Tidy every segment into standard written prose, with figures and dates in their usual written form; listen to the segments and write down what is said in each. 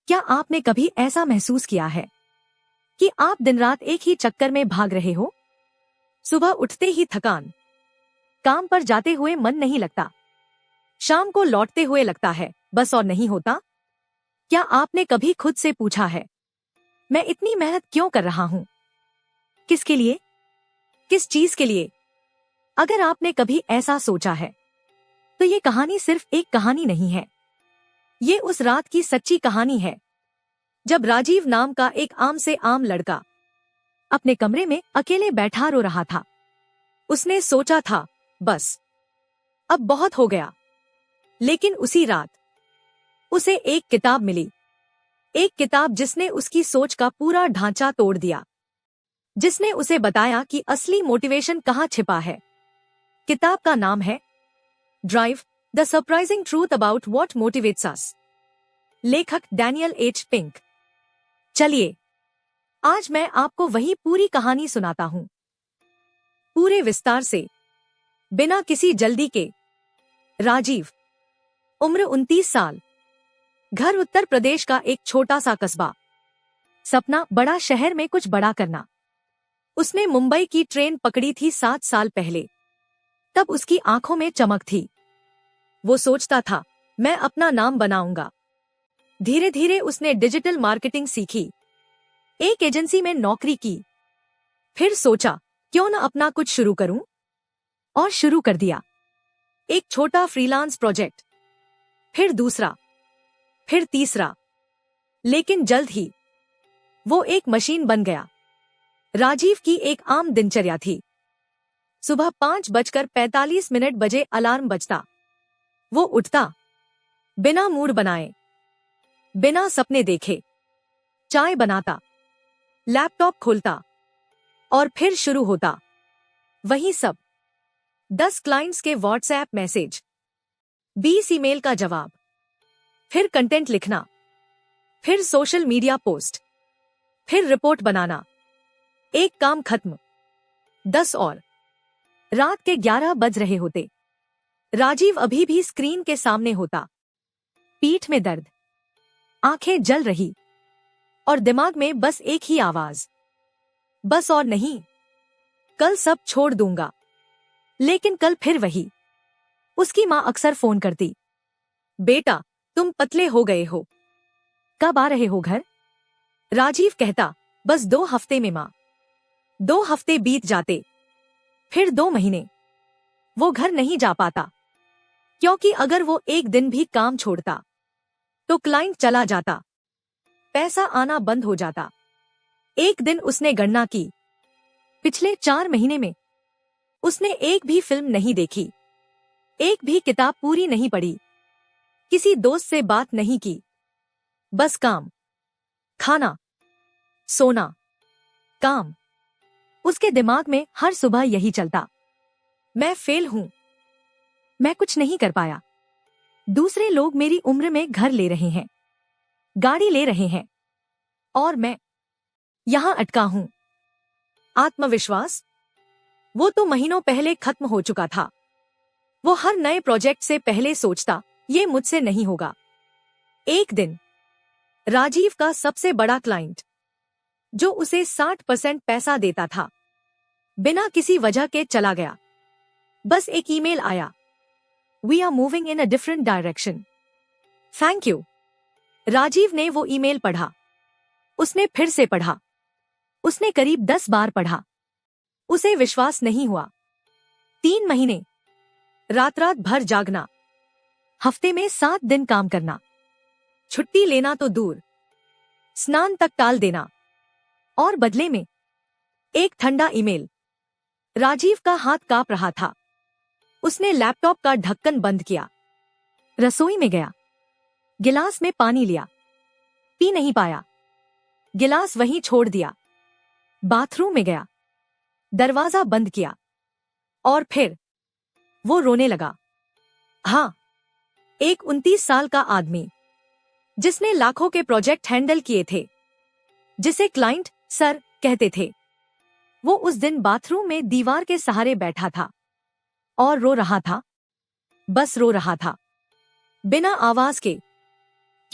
क्या आपने कभी ऐसा महसूस किया है कि आप दिन रात एक ही चक्कर में भाग रहे हो? सुबह उठते ही थकान, काम पर जाते हुए मन नहीं लगता, शाम को लौटते हुए लगता है बस और नहीं होता। क्या आपने कभी खुद से पूछा है, मैं इतनी मेहनत क्यों कर रहा हूँ? किसके लिए? किस चीज के लिए? अगर आपने कभी ऐसा सोचा है तो ये कहानी सिर्फ एक कहानी नहीं है। ये उस रात की सच्ची कहानी है जब राजीव नाम का एक आम से आम लड़का अपने कमरे में अकेले बैठा रो रहा था। उसने सोचा था बस अब बहुत हो गया। लेकिन उसी रात उसे एक किताब मिली, एक किताब जिसने उसकी सोच का पूरा ढांचा तोड़ दिया, जिसने उसे बताया कि असली मोटिवेशन कहाँ छिपा है। किताब का नाम है drive, the surprising truth about what motivates अस। लेखक डैनियल एच पिंक। चलिए आज मैं आपको वही पूरी कहानी सुनाता हूं, पूरे विस्तार से, बिना किसी जल्दी के। राजीव, उम्र 29 साल, घर उत्तर प्रदेश का एक छोटा सा कस्बा, सपना बड़ा शहर में कुछ बड़ा करना। उसने मुंबई की ट्रेन पकड़ी थी 7 साल पहले। तब उसकी आंखों में चमक थी। वो सोचता था मैं अपना नाम बनाऊंगा। धीरे धीरे उसने डिजिटल मार्केटिंग सीखी, एक एजेंसी में नौकरी की। फिर सोचा क्यों न अपना कुछ शुरू करूं, और शुरू कर दिया। एक छोटा फ्रीलांस प्रोजेक्ट, फिर दूसरा, फिर तीसरा। लेकिन जल्द ही वो एक मशीन बन गया। राजीव की एक आम दिनचर्या थी। सुबह 5:45 बजे अलार्म बजता। वो उठता, बिना मूड बनाए, बिना सपने देखे, चाय बनाता, लैपटॉप खोलता, और फिर शुरू होता वही सब। 10 क्लाइंट्स के व्हाट्सएप मैसेज, 20 ईमेल का जवाब, फिर कंटेंट लिखना, फिर सोशल मीडिया पोस्ट, फिर रिपोर्ट बनाना। एक काम खत्म, 10 और। रात के 11 बज रहे होते। राजीव अभी भी स्क्रीन के सामने होता, पीठ में दर्द, आंखें जल रही, और दिमाग में बस एक ही आवाज, बस और नहीं, कल सब छोड़ दूंगा। लेकिन कल फिर वही। उसकी माँ अक्सर फोन करती, बेटा तुम पतले हो गए हो, कब आ रहे हो घर? राजीव कहता बस 2 हफ्ते में माँ। 2 हफ्ते बीत जाते, फिर 2 महीने। वो घर नहीं जा पाता, क्योंकि अगर वो एक दिन भी काम छोड़ता तो क्लाइंट चला जाता, पैसा आना बंद हो जाता। एक दिन उसने गणना की, पिछले 4 महीने में उसने एक भी फिल्म नहीं देखी, एक भी किताब पूरी नहीं पढ़ी, किसी दोस्त से बात नहीं की, बस काम, खाना, सोना, काम। उसके दिमाग में हर सुबह यही चलता, मैं फेल हूं, मैं कुछ नहीं कर पाया। दूसरे लोग मेरी उम्र में घर ले रहे हैं, गाड़ी ले रहे हैं, और मैं यहां अटका हूं। आत्मविश्वास, वो तो महीनों पहले खत्म हो चुका था। वो हर नए प्रोजेक्ट से पहले सोचता ये मुझसे नहीं होगा। एक दिन राजीव का सबसे बड़ा क्लाइंट, जो उसे 60% पैसा देता था, बिना किसी वजह के चला गया। बस एक ईमेल आया, we are moving in a different direction, thank you. Rajiv ने वो ईमेल पढ़ा, उसने फिर से पढ़ा, उसने करीब 10 बार पढ़ा। उसे विश्वास नहीं हुआ। 3 महीने, रात रात भर जागना, हफ्ते में 7 दिन काम करना, छुट्टी लेना तो दूर, स्नान तक टाल देना, और बदले में एक ठंडा ईमेल। राजीव का हाथ कांप रहा था। उसने लैपटॉप का ढक्कन बंद किया, रसोई में गया, गिलास में पानी लिया, पी नहीं पाया, गिलास वहीं छोड़ दिया। बाथरूम में गया, दरवाजा बंद किया, और फिर वो रोने लगा। हाँ, एक 29 साल का आदमी, जिसने लाखों के प्रोजेक्ट हैंडल किए थे, जिसे क्लाइंट सर कहते थे, वो उस दिन बाथरूम में दीवार के सहारे बैठा था और रो रहा था, बस रो रहा था, बिना आवाज के,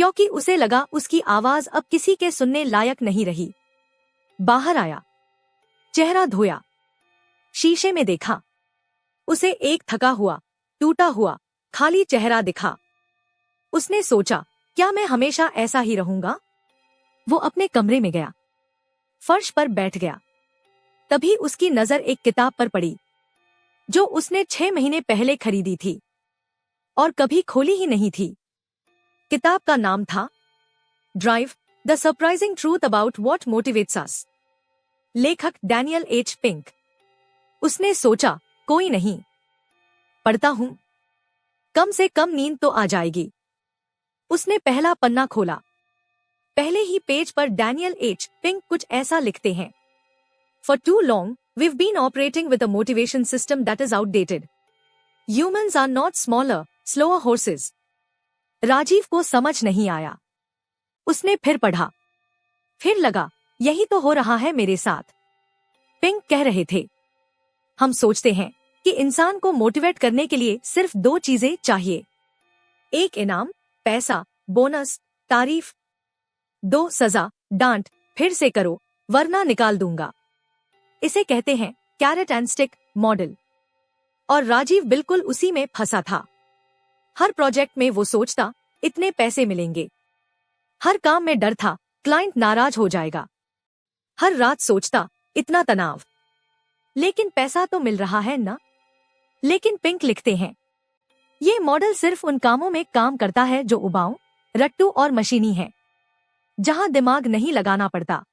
क्योंकि उसे लगा उसकी आवाज अब किसी के सुनने लायक नहीं रही। बाहर आया, चेहरा धोया, शीशे में देखा। उसे एक थका हुआ, टूटा हुआ, खाली चेहरा दिखा। उसने सोचा, क्या मैं हमेशा ऐसा ही रहूंगा? वो अपने कमरे में गया, फर्श पर बैठ गया। तभी उसकी नजर एक किताब पर पड़ी जो उसने 6 महीने पहले खरीदी थी और कभी खोली ही नहीं थी। किताब का नाम था drive, the surprising truth about what motivates अस, लेखक डैनियल एच पिंक। उसने सोचा, कोई नहीं, पढ़ता हूं, कम से कम नींद तो आ जाएगी। उसने पहला पन्ना खोला। पहले ही पेज पर डैनियल एच पिंक कुछ ऐसा लिखते हैं, For too long, we've been operating with a motivation system that is outdated. Humans are not smaller, slower horses. Rajiv को समझ नहीं आया। उसने फिर पढ़ा, फिर लगा, यही तो हो रहा है मेरे साथ। पिंक कह रहे थे, हम सोचते हैं कि इंसान को मोटिवेट करने के लिए सिर्फ 2 चीजें चाहिए, एक इनाम, पैसा, बोनस, तारीफ, 2 सजा, डांट, फिर से करो वरना निकाल दूंगा। इसे कहते हैं कैरेट एंड स्टिक मॉडल। और राजीव बिल्कुल उसी में फंसा था। हर प्रोजेक्ट में वो सोचता, इतने पैसे मिलेंगे। हर काम में डर था, क्लाइंट नाराज हो जाएगा। हर रात सोचता, इतना तनाव, लेकिन पैसा तो मिल रहा है ना। लेकिन पिंक लिखते हैं, ये मॉडल सिर्फ उन कामों में काम करता है जो उबाऊ, रट्टू और मशीनी है, जहां दिमाग नहीं लगाना पड़ता।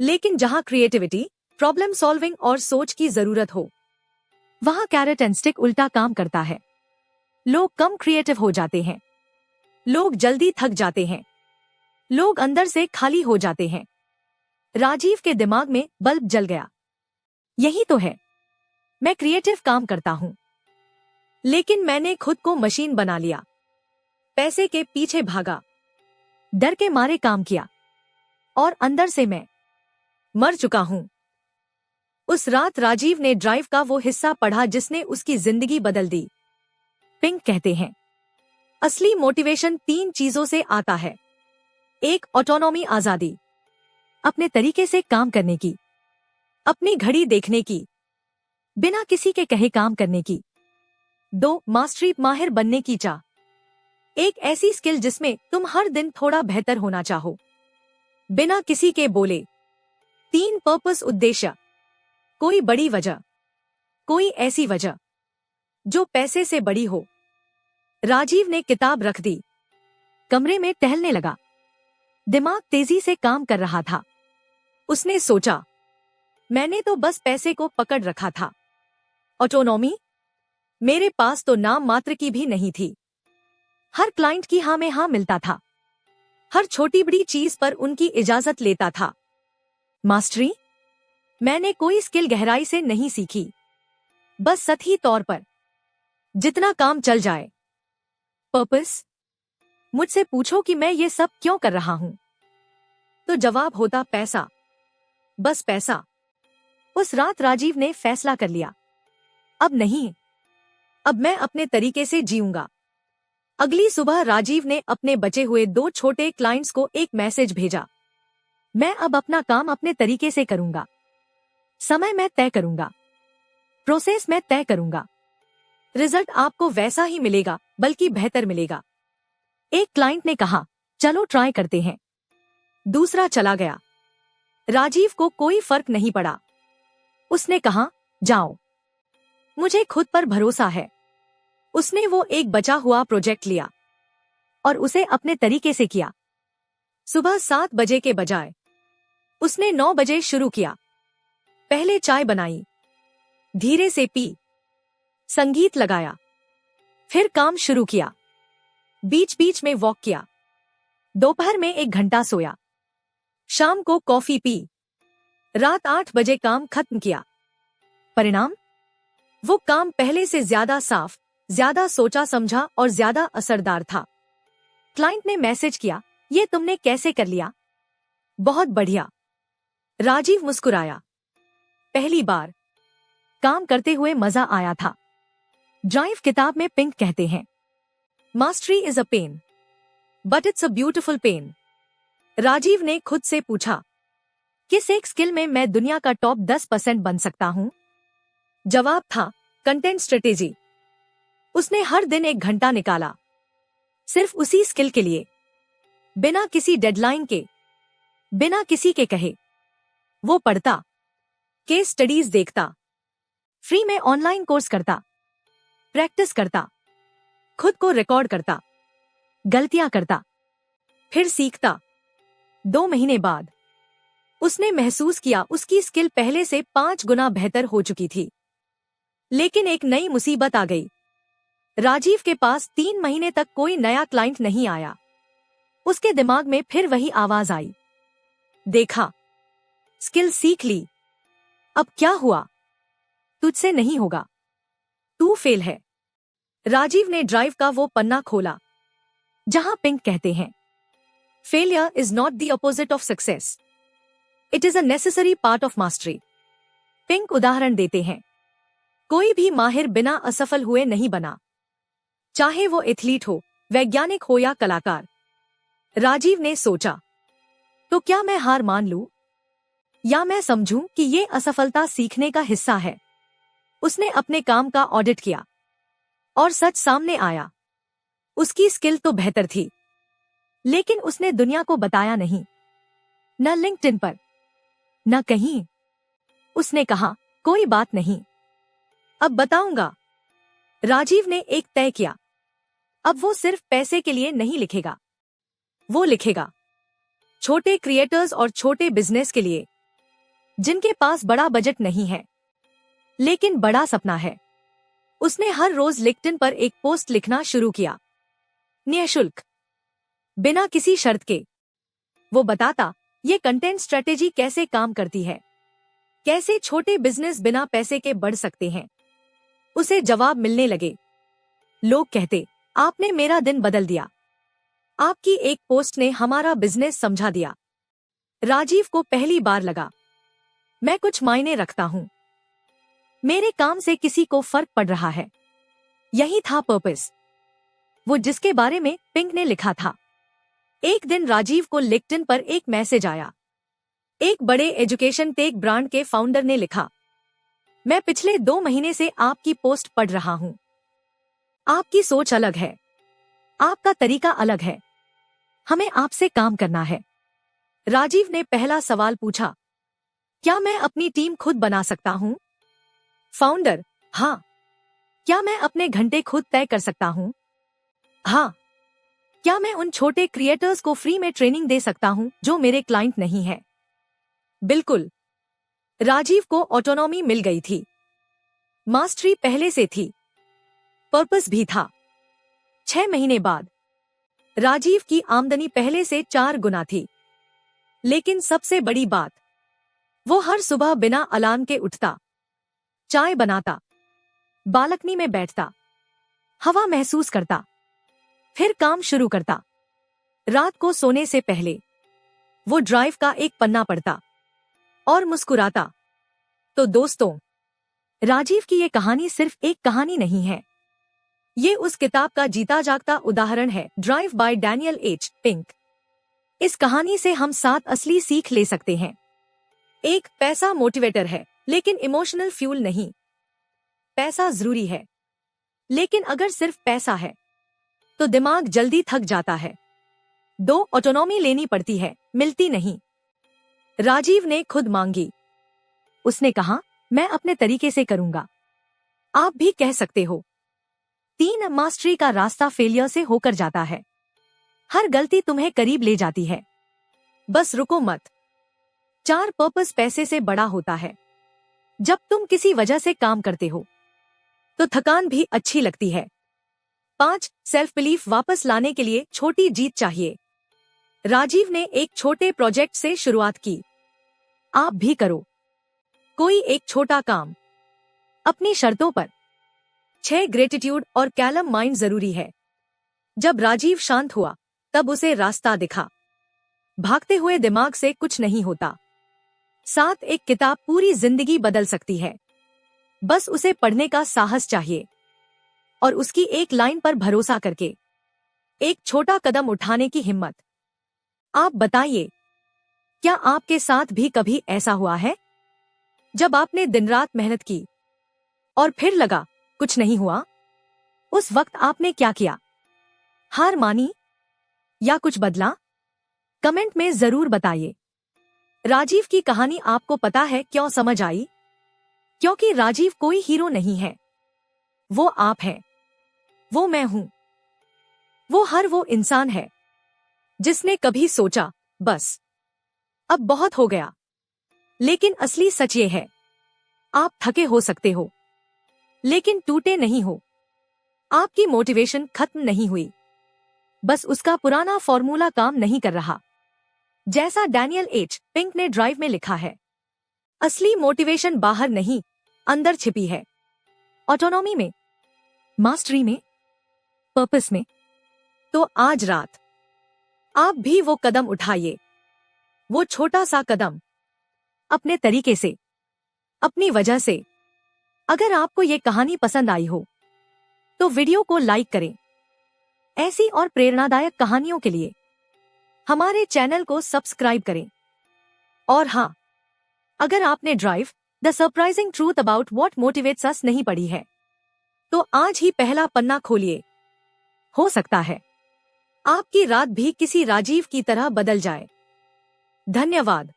लेकिन जहां क्रिएटिविटी, प्रॉब्लम सॉल्विंग और सोच की जरूरत हो, वहां कैरेट एंड स्टिक उल्टा काम करता है। लोग कम क्रिएटिव हो जाते हैं, लोग जल्दी थक जाते हैं, लोग अंदर से खाली हो जाते हैं। राजीव के दिमाग में बल्ब जल गया, यही तो है, मैं क्रिएटिव काम करता हूं, लेकिन मैंने खुद को मशीन बना लिया। पैसे के पीछे भागा, डर के मारे काम किया, और अंदर से मैं मर चुका हूं। उस रात राजीव ने ड्राइव का वो हिस्सा पढ़ा जिसने उसकी जिंदगी बदल दी। पिंक कहते हैं, असली मोटिवेशन 3 चीजों से आता है। 1, ऑटोनॉमी, आजादी, अपने तरीके से काम करने की, अपनी घड़ी देखने की, बिना किसी के कहे काम करने की। 2, मास्टरी, माहिर बनने की चाह, एक ऐसी स्किल जिसमें तुम हर दिन थोड़ा बेहतर होना चाहो, बिना किसी के बोले। 3, पर्पस, उद्देश्य, कोई बड़ी वजह, कोई ऐसी वजह जो पैसे से बड़ी हो। राजीव ने किताब रख दी, कमरे में टहलने लगा। दिमाग तेजी से काम कर रहा था। उसने सोचा, मैंने तो बस पैसे को पकड़ रखा था। ऑटोनॉमी, मेरे पास तो नाम मात्र की भी नहीं थी। हर क्लाइंट की हाँ में हाँ मिलता था, हर छोटी बड़ी चीज पर उनकी इजाजत लेता था। मास्टरी, मैंने कोई स्किल गहराई से नहीं सीखी, बस सतही तौर पर, जितना काम चल जाए। पर्पस, मुझसे पूछो कि मैं ये सब क्यों कर रहा हूं, तो जवाब होता पैसा, बस पैसा। उस रात राजीव ने फैसला कर लिया, अब नहीं, अब मैं अपने तरीके से जीऊंगा। अगली सुबह राजीव ने अपने बचे हुए 2 छोटे क्लाइंट्स को एक मैसेज भेजा, मैं अब अपना काम अपने तरीके से करूंगा, समय मैं तय करूंगा, प्रोसेस मैं तय करूंगा, रिजल्ट आपको वैसा ही मिलेगा बल्कि बेहतर मिलेगा। एक क्लाइंट ने कहा, चलो ट्राई करते हैं। दूसरा चला गया। राजीव को कोई फर्क नहीं पड़ा। उसने कहा, जाओ, मुझे खुद पर भरोसा है। उसने वो एक बचा हुआ प्रोजेक्ट लिया और उसे अपने तरीके से किया। सुबह 7 बजे के बजाय उसने 9 बजे शुरू किया। पहले चाय बनाई, धीरे से पी, संगीत लगाया, फिर काम शुरू किया। बीच बीच में वॉक किया। दोपहर में 1 घंटा सोया। शाम को कॉफी पी। रात 8 बजे काम खत्म किया। परिणाम, वो काम पहले से ज्यादा साफ, ज्यादा सोचा समझा और ज्यादा असरदार था। क्लाइंट ने मैसेज किया, ये तुमने कैसे कर लिया? बहुत बढ़िया। राजीव मुस्कुराया। पहली बार काम करते हुए मजा आया था। ड्राइव किताब में पिंक कहते हैं, mastery is a pain, but it's a beautiful pain. Rajiv ने खुद से पूछा, किस एक स्किल में मैं दुनिया का टॉप 10% बन सकता हूँ? जवाब था कंटेंट स्ट्रेटेजी। उसने हर दिन 1 घंटा निकाला, सिर्फ उसी स्किल के लिए, बिना किसी डेडलाइन के, बिना किसी के कहे। वो पढ़ता, केस स्टडीज देखता, फ्री में ऑनलाइन कोर्स करता, प्रैक्टिस करता, खुद को रिकॉर्ड करता, गलतियां करता, फिर सीखता। 2 महीने बाद उसने महसूस किया उसकी स्किल पहले से 5 गुना बेहतर हो चुकी थी। लेकिन एक नई मुसीबत आ गई। राजीव के पास 3 महीने तक कोई नया क्लाइंट नहीं आया। उसके दिमाग में फिर वही आवाज आई, देखा, स्किल सीख ली, अब क्या हुआ? तुझसे नहीं होगा, तू फेल है। राजीव ने ड्राइव का वो पन्ना खोला जहां पिंक कहते हैं, failure is not the opposite of success, it is a necessary part of mastery. Pink उदाहरण देते हैं, कोई भी माहिर बिना असफल हुए नहीं बना, चाहे वो एथलीट हो, वैज्ञानिक हो या कलाकार। राजीव ने सोचा, तो क्या मैं हार मान लूं? या मैं समझूं कि ये असफलता सीखने का हिस्सा है? उसने अपने काम का ऑडिट किया और सच सामने आया। उसकी स्किल तो बेहतर थी, लेकिन उसने दुनिया को बताया नहीं, न लिंक्डइन पर, न कहीं। उसने कहा, कोई बात नहीं, अब बताऊंगा। राजीव ने एक तय किया, अब वो सिर्फ पैसे के लिए नहीं लिखेगा, वो लिखेगा छोटे क्रिएटर्स और छोटे बिजनेस के लिए, जिनके पास बड़ा बजट नहीं है लेकिन बड़ा सपना है। उसने हर रोज लिंक्डइन पर एक पोस्ट लिखना शुरू किया, निःशुल्क, बिना किसी शर्त के। वो बताता ये कंटेंट स्ट्रेटेजी कैसे काम करती है, कैसे छोटे बिजनेस बिना पैसे के बढ़ सकते हैं। उसे जवाब मिलने लगे। लोग कहते, आपने मेरा दिन बदल दिया, आपकी एक पोस्ट ने हमारा बिजनेस समझा दिया। राजीव को पहली बार लगा, मैं कुछ मायने रखता हूं, मेरे काम से किसी को फर्क पड़ रहा है। यही था पर्पस, वो जिसके बारे में पिंक ने लिखा था। एक दिन राजीव को लिंक्डइन पर एक मैसेज आया। एक बड़े एजुकेशन टेक ब्रांड के फाउंडर ने लिखा, मैं पिछले 2 महीने से आपकी पोस्ट पढ़ रहा हूं। आपकी सोच अलग है, आपका तरीका अलग है, हमें आपसे काम करना है। राजीव ने पहला सवाल पूछा, क्या मैं अपनी टीम खुद बना सकता हूं? फाउंडर, हाँ। क्या मैं अपने घंटे खुद तय कर सकता हूं? हाँ। क्या मैं उन छोटे क्रिएटर्स को फ्री में ट्रेनिंग दे सकता हूं जो मेरे क्लाइंट नहीं है? बिल्कुल। राजीव को ऑटोनॉमी मिल गई थी, मास्टरी पहले से थी, पर्पस भी था। 6 महीने बाद राजीव की आमदनी पहले से 4 गुना थी। लेकिन सबसे बड़ी बात, वो हर सुबह बिना अलार्म के उठता, चाय बनाता, बालकनी में बैठता, हवा महसूस करता, फिर काम शुरू करता। रात को सोने से पहले वो ड्राइव का एक पन्ना पढ़ता और मुस्कुराता। तो दोस्तों, राजीव की ये कहानी सिर्फ एक कहानी नहीं है, ये उस किताब का जीता जागता उदाहरण है, drive bye Daniel H pink. इस कहानी से हम 7 असली सीख ले सकते हैं। 1, पैसा मोटिवेटर है, लेकिन इमोशनल फ्यूल नहीं। पैसा जरूरी है, लेकिन अगर सिर्फ पैसा है तो दिमाग जल्दी थक जाता है। 2, ऑटोनॉमी लेनी पड़ती है, मिलती नहीं। राजीव ने खुद मांगी। उसने कहा, मैं अपने तरीके से करूंगा, आप भी कह सकते हो। 3, मास्टरी का रास्ता फेलियर से होकर जाता है। हर गलती तुम्हें करीब ले जाती है, बस रुको मत। 4, पर्पस पैसे से बड़ा होता है। जब तुम किसी वजह से काम करते हो तो थकान भी अच्छी लगती है। 5, सेल्फ बिलीफ वापस लाने के लिए छोटी जीत चाहिए। राजीव ने एक छोटे प्रोजेक्ट से शुरुआत की, आप भी करो। कोई एक छोटा काम, अपनी शर्तों पर। 6, ग्रेटिट्यूड और कैलम माइंड जरूरी है। जब राजीव शांत हुआ तब उसे रास्ता दिखा। भागते हुए दिमाग से कुछ नहीं होता। 7, एक किताब पूरी जिंदगी बदल सकती है, बस उसे पढ़ने का साहस चाहिए और उसकी एक लाइन पर भरोसा करके। एक छोटा कदम उठाने की हिम्मत। आप बताइए, क्या आपके साथ भी कभी ऐसा हुआ है जब आपने दिन रात मेहनत की और फिर लगा कुछ नहीं हुआ? उस वक्त आपने क्या किया? हार मानी या कुछ बदला? कमेंट में जरूर बताइए। राजीव की कहानी आपको पता है क्यों समझ आई? क्योंकि राजीव कोई हीरो नहीं है, वो आप हैं, वो मैं हूं, वो इंसान है जिसने कभी सोचा बस अब बहुत हो गया। लेकिन असली सच ये है, आप थके हो सकते हो लेकिन टूटे नहीं हो। आपकी मोटिवेशन खत्म नहीं हुई, बस उसका पुराना फॉर्मूला काम नहीं कर रहा। जैसा डैनियल एच पिंक ने ड्राइव में लिखा है, असली मोटिवेशन बाहर नहीं, अंदर छिपी है। ऑटोनॉमी में, मास्टरी में, पर्पस में। तो आज रात आप भी वो कदम उठाइए, वो छोटा सा कदम, अपने तरीके से, अपनी वजह से। अगर आपको ये कहानी पसंद आई हो तो वीडियो को लाइक करें। ऐसी और प्रेरणादायक कहानियों के लिए हमारे चैनल को सब्सक्राइब करें। और हाँ, अगर आपने drive the surprising truth about what motivates अस नहीं पढ़ी है तो आज ही पहला पन्ना खोलिए। हो सकता है आपकी रात भी किसी राजीव की तरह बदल जाए। धन्यवाद।